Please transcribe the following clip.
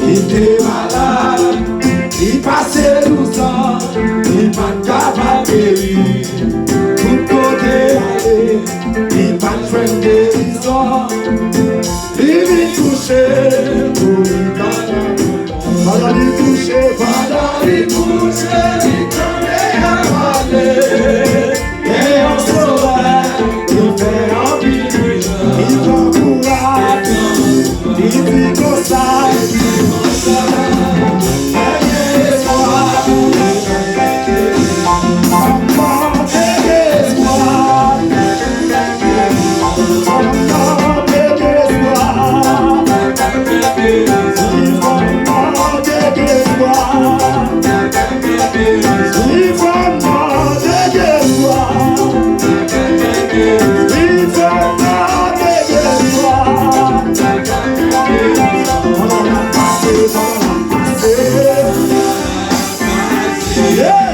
il était malade, il passait 12 ans, il pas capable de guérir. Tout côté allé, il pas de frein de guérison. Il vit toucher, pour lui canter. Pendant lui toucher, il tombait à parler. Et on sauvait, il fait en vie, il prend courage, il dit comme ça. Hey!